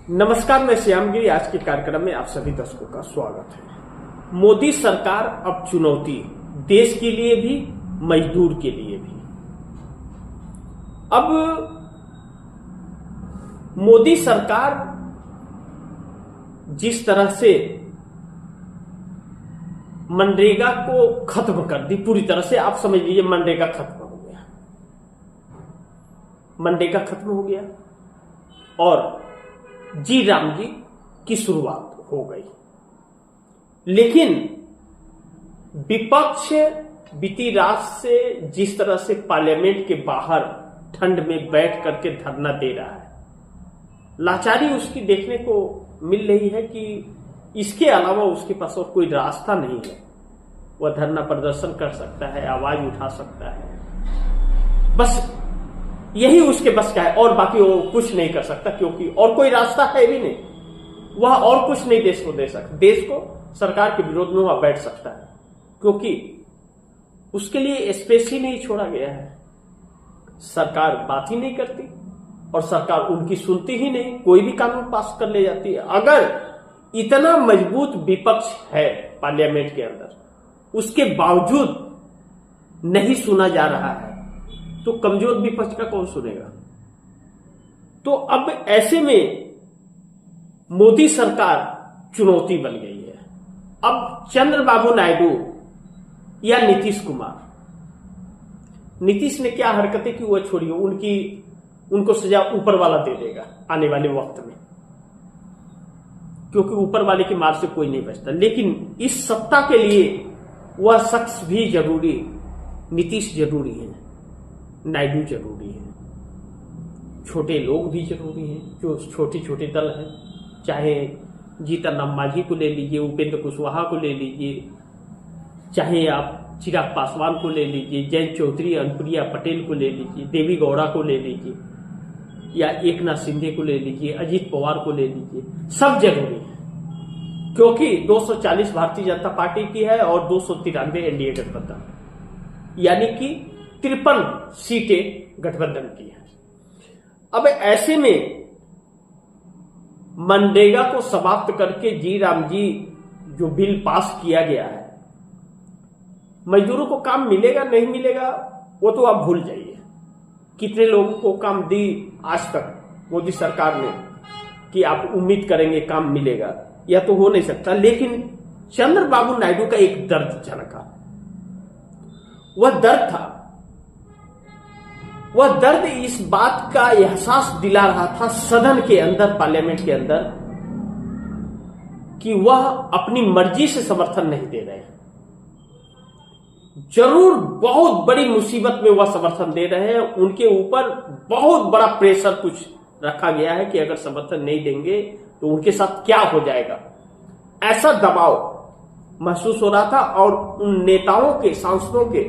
नमस्कार, मैं श्यामगिरी। आज के कार्यक्रम में आप सभी दर्शकों का स्वागत है। मोदी सरकार अब चुनौती देश के लिए भी, मजदूर के लिए भी। अब मोदी सरकार जिस तरह से मनरेगा को खत्म कर दी, पूरी तरह से आप समझ लीजिए मनरेगा खत्म हो गया। मनरेगा खत्म हो गया और जी राम जी की शुरुआत हो गई। लेकिन विपक्ष बीती रात से जिस तरह से पार्लियामेंट के बाहर ठंड में बैठ करके धरना दे रहा है, लाचारी उसकी देखने को मिल रही है कि इसके अलावा उसके पास और कोई रास्ता नहीं है। वह धरना प्रदर्शन कर सकता है, आवाज उठा सकता है, बस यही उसके बस का है और बाकी वो कुछ नहीं कर सकता, क्योंकि और कोई रास्ता है भी नहीं। वह और कुछ नहीं देश को दे सकता। देश को सरकार के विरोध में वह बैठ सकता है, क्योंकि उसके लिए स्पेस ही नहीं छोड़ा गया है। सरकार बात ही नहीं करती और सरकार उनकी सुनती ही नहीं, कोई भी कानून पास कर ले जाती है। अगर इतना मजबूत विपक्ष है पार्लियामेंट के अंदर, उसके बावजूद नहीं सुना जा रहा है, तो कमजोर विपक्ष का कौन सुनेगा। तो अब ऐसे में मोदी सरकार चुनौती बन गई है। अब चंद्रबाबू नायडू या नीतीश कुमार, नीतीश ने क्या हरकतें की वह छोड़िए, उनको सजा ऊपर वाला दे देगा आने वाले वक्त में, क्योंकि ऊपर वाले की मार से कोई नहीं बचता। लेकिन इस सत्ता के लिए वह शख्स भी जरूरी, नीतीश जरूरी है, नायडू जरूरी है, छोटे लोग भी जरूरी हैं, जो छोटे छोटे दल हैं। चाहे जीतन राम मांझी को ले लीजिए, उपेंद्र कुशवाहा को ले लीजिए, चाहे आप चिराग पासवान को ले लीजिए, जयंत चौधरी, अनुप्रिया पटेल को ले लीजिए, देवी गौड़ा को ले लीजिए, या एकनाथ शिंदे को ले लीजिए, अजित पवार को ले लीजिए। सब जरूरी है, क्योंकि 240 भारतीय जनता पार्टी की है और 293 एनडीए गठबंधन, यानी कि 53 सीटें गठबंधन की है। अब ऐसे में मनरेगा को समाप्त करके जी राम जी जो बिल पास किया गया है, मजदूरों को काम मिलेगा नहीं मिलेगा वो तो आप भूल जाइए। कितने लोगों को काम दी आज तक मोदी सरकार ने कि आप उम्मीद करेंगे काम मिलेगा, यह तो हो नहीं सकता। लेकिन चंद्रबाबू नायडू का एक दर्द झलका, वह दर्द था, वह दर्द इस बात का एहसास दिला रहा था सदन के अंदर, पार्लियामेंट के अंदर, कि वह अपनी मर्जी से समर्थन नहीं दे रहे हैं। जरूर बहुत बड़ी मुसीबत में वह समर्थन दे रहे हैं, उनके ऊपर बहुत बड़ा प्रेशर कुछ रखा गया है कि अगर समर्थन नहीं देंगे तो उनके साथ क्या हो जाएगा, ऐसा दबाव महसूस हो रहा था। और उन नेताओं के, सांसदों के,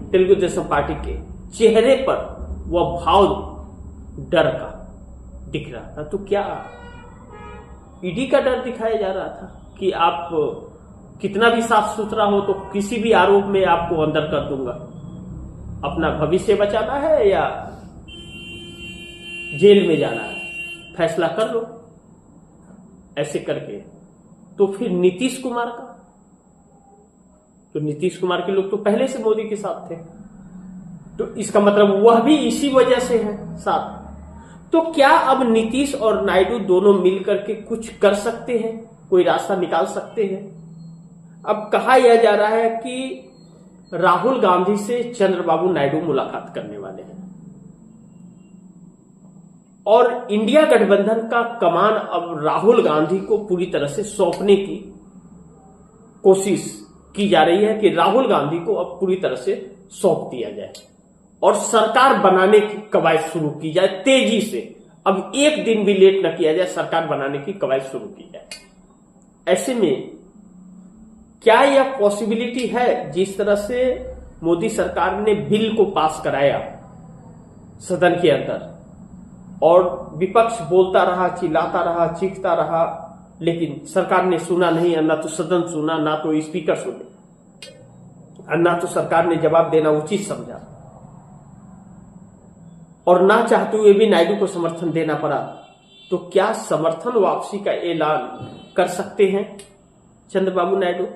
तेलुगु देशम पार्टी के चेहरे पर वह भाव डर का दिख रहा था। तो क्या ईडी का डर दिखाया जा रहा था कि आप कितना भी साफ सुथरा हो तो किसी भी आरोप में आपको अंदर कर दूंगा, अपना भविष्य बचाना है या जेल में जाना है, फैसला कर लो, ऐसे करके। तो फिर नीतीश कुमार का, तो नीतीश कुमार के लोग तो पहले से मोदी के साथ थे, तो इसका मतलब वह भी इसी वजह से है साथ। तो क्या अब नीतीश और नायडू दोनों मिलकर के कुछ कर सकते हैं, कोई रास्ता निकाल सकते हैं? अब कहा यह जा रहा है कि राहुल गांधी से चंद्रबाबू नायडू मुलाकात करने वाले हैं और इंडिया गठबंधन का कमान अब राहुल गांधी को पूरी तरह से सौंपने की कोशिश की जा रही है कि राहुल गांधी को अब पूरी तरह से सौंप दिया जाए और सरकार बनाने की कवायद शुरू की जाए तेजी से। अब एक दिन भी लेट न किया जाए, सरकार बनाने की कवायद शुरू की जाए। ऐसे में क्या यह पॉसिबिलिटी है, जिस तरह से मोदी सरकार ने बिल को पास कराया सदन के अंदर और विपक्ष बोलता रहा, चिल्लाता रहा, चीखता रहा, लेकिन सरकार ने सुना नहीं, ना तो सदन सुना, ना तो स्पीकर सुने, ना तो सरकार ने जवाब देना उचित समझा, और ना चाहते हुए भी नायडू को समर्थन देना पड़ा तो क्या समर्थन वापसी का ऐलान कर सकते हैं चंद्रबाबू नायडू?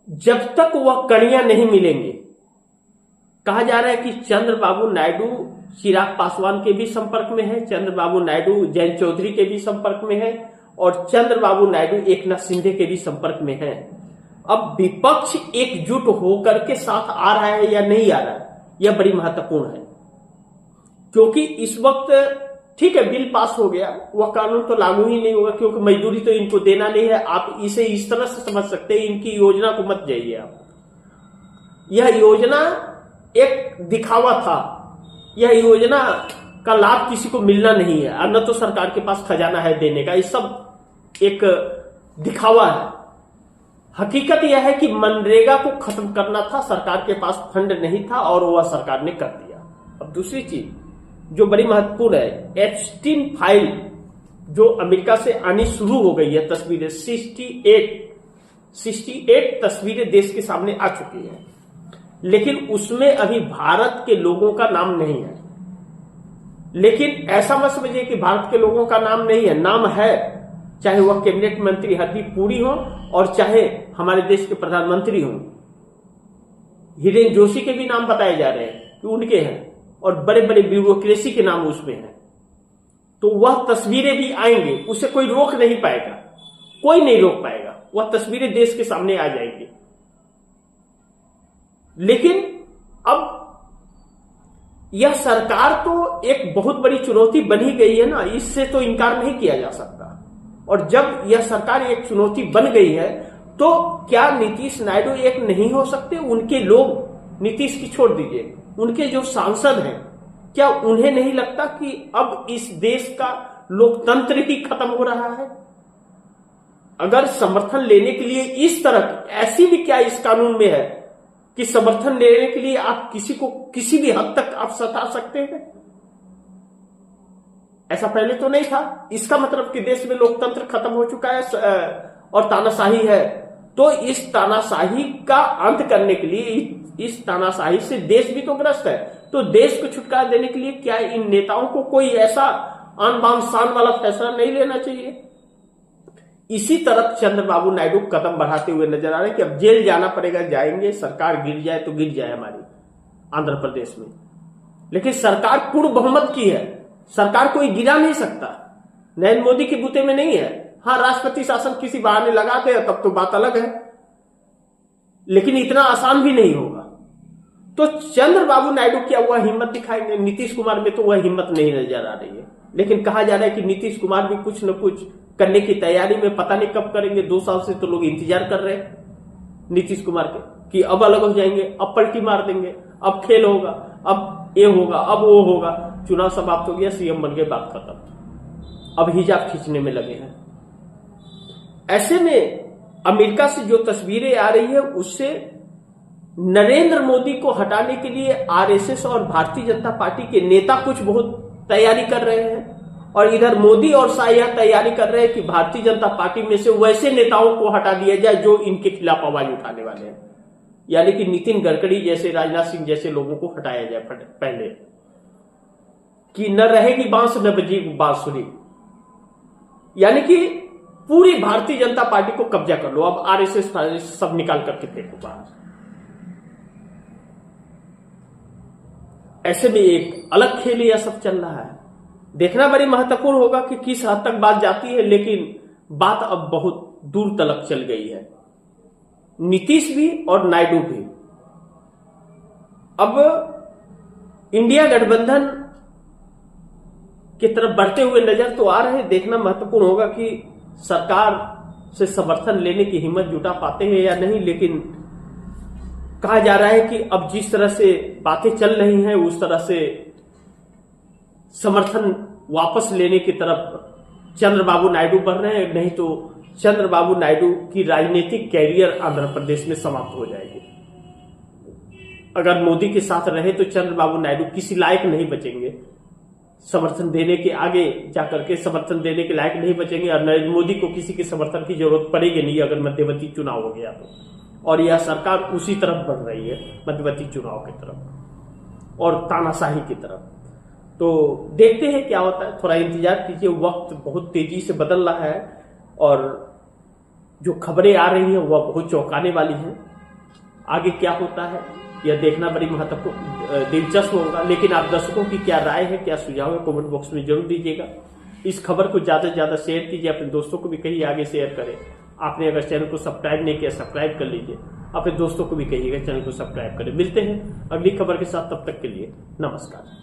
जब तक वह कड़ियां नहीं मिलेंगे, कहा जा रहा है कि चंद्रबाबू नायडू चिराग पासवान के भी संपर्क में है, चंद्रबाबू नायडू जयंत चौधरी के भी संपर्क में है और चंद्रबाबू नायडू एकनाथ शिंदे के भी संपर्क में है। अब विपक्ष एकजुट होकर के साथ आ रहा है या नहीं आ रहा है, यह बड़ी महत्वपूर्ण है। क्योंकि इस वक्त ठीक है, बिल पास हो गया, वह कानून तो लागू ही नहीं होगा क्योंकि मजदूरी तो इनको देना नहीं है। आप इसे इस तरह से समझ सकते हैं, इनकी योजना को मत जाइए आप। यह योजना एक दिखावा था, यह योजना का लाभ किसी को मिलना नहीं है, न तो सरकार के पास खजाना है देने का, ये सब एक दिखावा है। हकीकत यह है कि मनरेगा को खत्म करना था, सरकार के पास फंड नहीं था और वह सरकार ने कर दिया। अब दूसरी चीज जो बड़ी महत्वपूर्ण है, एप्स्टीन फाइल जो अमेरिका से आनी शुरू हो गई है, तस्वीरें 68 तस्वीरें देश के सामने आ चुकी हैं, लेकिन उसमें अभी भारत के लोगों का नाम नहीं है। लेकिन ऐसा मत समझिए कि भारत के लोगों का नाम नहीं है, नाम है, चाहे वह कैबिनेट मंत्री हरदीप पुरी हो और चाहे हमारे देश के प्रधानमंत्री हो। हिरेन जोशी के भी नाम बताए जा रहे हैं कि उनके हैं और बड़े बड़े ब्यूरोक्रेसी के नाम उसमें हैं। तो वह तस्वीरें भी आएंगे, उसे कोई रोक नहीं पाएगा, कोई नहीं रोक पाएगा, वह तस्वीरें देश के सामने आ जाएंगी। लेकिन अब यह सरकार तो एक बहुत बड़ी चुनौती बनी गई है ना, इससे तो इनकार नहीं किया जा सकता। और जब यह सरकार एक चुनौती बन गई है तो क्या नीतीश नायडू एक नहीं हो सकते? उनके लोग, नीतीश की छोड़ दीजिए, उनके जो सांसद हैं, क्या उन्हें नहीं लगता कि अब इस देश का लोकतंत्र ही खत्म हो रहा है? अगर समर्थन लेने के लिए इस तरह, ऐसी भी क्या इस कानून में है कि समर्थन लेने के लिए आप किसी को किसी भी हद तक आप सता सकते हैं? ऐसा पहले तो नहीं था। इसका मतलब कि देश में लोकतंत्र खत्म हो चुका है और तानाशाही है। तो इस तानाशाही का अंत करने के लिए, इस तानाशाही से देश भी तो ग्रस्त है, तो देश को छुटकारा देने के लिए क्या इन नेताओं को कोई ऐसा आन बान शान वाला फैसला नहीं लेना चाहिए? इसी तरफ चंद्रबाबू नायडू कदम बढ़ाते हुए नजर आ रहे हैं कि अब जेल जाना पड़ेगा, जाएंगे, सरकार गिर जाए तो गिर जाए हमारी आंध्र प्रदेश में। लेकिन सरकार पूर्ण बहुमत की है, सरकार कोई गिरा नहीं सकता, नरेंद्र मोदी के बूते में नहीं है। हाँ, राष्ट्रपति शासन किसी बहाने लगाते हैं तब तो बात अलग है, लेकिन इतना आसान भी नहीं होगा। तो चंद्रबाबू नायडू क्या वह हिम्मत दिखाएंगे? नीतीश कुमार में तो वह हिम्मत नहीं नजर आ रही है। लेकिन कहा जा रहा है कि नीतीश कुमार भी कुछ न कुछ करने की तैयारी में, पता नहीं कब करेंगे। 2 साल से तो लोग इंतजार कर रहे हैं नीतीश कुमार के कि अब अलग हो जाएंगे, अब पलटी मार देंगे, अब खेल होगा, अब ये होगा, अब वो होगा। चुनाव समाप्त हो गया, सीएम बन गए, बात खत्म। अब हिजाब खींचने में लगे हैं। ऐसे में अमेरिका से जो तस्वीरें आ रही है उससे नरेंद्र मोदी को हटाने के लिए आरएसएस और भारतीय जनता पार्टी के नेता कुछ बहुत तैयारी कर रहे हैं, और इधर मोदी और शाह यह तैयारी कर रहे हैं कि भारतीय जनता पार्टी में से वैसे नेताओं को हटा दिया जाए जो इनके खिलाफ आवाज उठाने वाले हैं। यानी कि नितिन गडकरी जैसे, राजनाथ सिंह जैसे लोगों को हटाया जाए पहले, कि न रहेगी बांस न बजी बांसुरी। यानी कि पूरी भारतीय जनता पार्टी को कब्जा कर लो, अब आरएसएस सब निकाल करके फेंको बाहर। ऐसे में एक अलग खेल यह सब चल रहा है। देखना बड़ी महत्वपूर्ण होगा कि किस हद तक बात जाती है, लेकिन बात अब बहुत दूर तलक चल गई है। नीतीश भी और नायडू भी अब इंडिया गठबंधन की तरफ बढ़ते हुए नजर तो आ रहे हैं। देखना महत्वपूर्ण होगा कि सरकार से समर्थन लेने की हिम्मत जुटा पाते हैं या नहीं। लेकिन कहा जा रहा है कि अब जिस तरह से बातें चल रही हैं उस तरह से समर्थन वापस लेने की तरफ चंद्रबाबू नायडू बढ़ रहे हैं, नहीं तो चंद्रबाबू नायडू की राजनीतिक कैरियर आंध्र प्रदेश में समाप्त हो जाएगी। अगर मोदी के साथ रहे तो चंद्रबाबू नायडू किसी लायक नहीं बचेंगे, समर्थन देने के आगे जाकर के समर्थन देने के लायक नहीं बचेंगे, और नरेंद्र मोदी को किसी के समर्थन की जरूरत पड़ेगी नहीं अगर मध्यवर्ती चुनाव हो गया तो। और यह सरकार उसी तरफ बढ़ रही है, मध्यवर्ती चुनाव की तरफ और तानाशाही की तरफ। तो देखते हैं क्या होता है, थोड़ा इंतजार कीजिए। वक्त बहुत तेजी से बदल रहा है और जो खबरें आ रही हैं वह बहुत चौंकाने वाली हैं। आगे क्या होता है यह देखना बड़ी महत्वपूर्ण दिलचस्प होगा। लेकिन आप दर्शकों की क्या राय है, क्या सुझाव है, कमेंट बॉक्स में जरूर दीजिएगा। इस खबर को ज्यादा से ज्यादा शेयर कीजिए, अपने दोस्तों को भी कहिए आगे शेयर करें। आपने अगर चैनल को सब्सक्राइब नहीं किया, सब्सक्राइब कर लीजिए। अपने दोस्तों को भी कहिएगा चैनल को सब्सक्राइब करें। मिलते हैं अगली खबर के साथ, तब तक के लिए नमस्कार।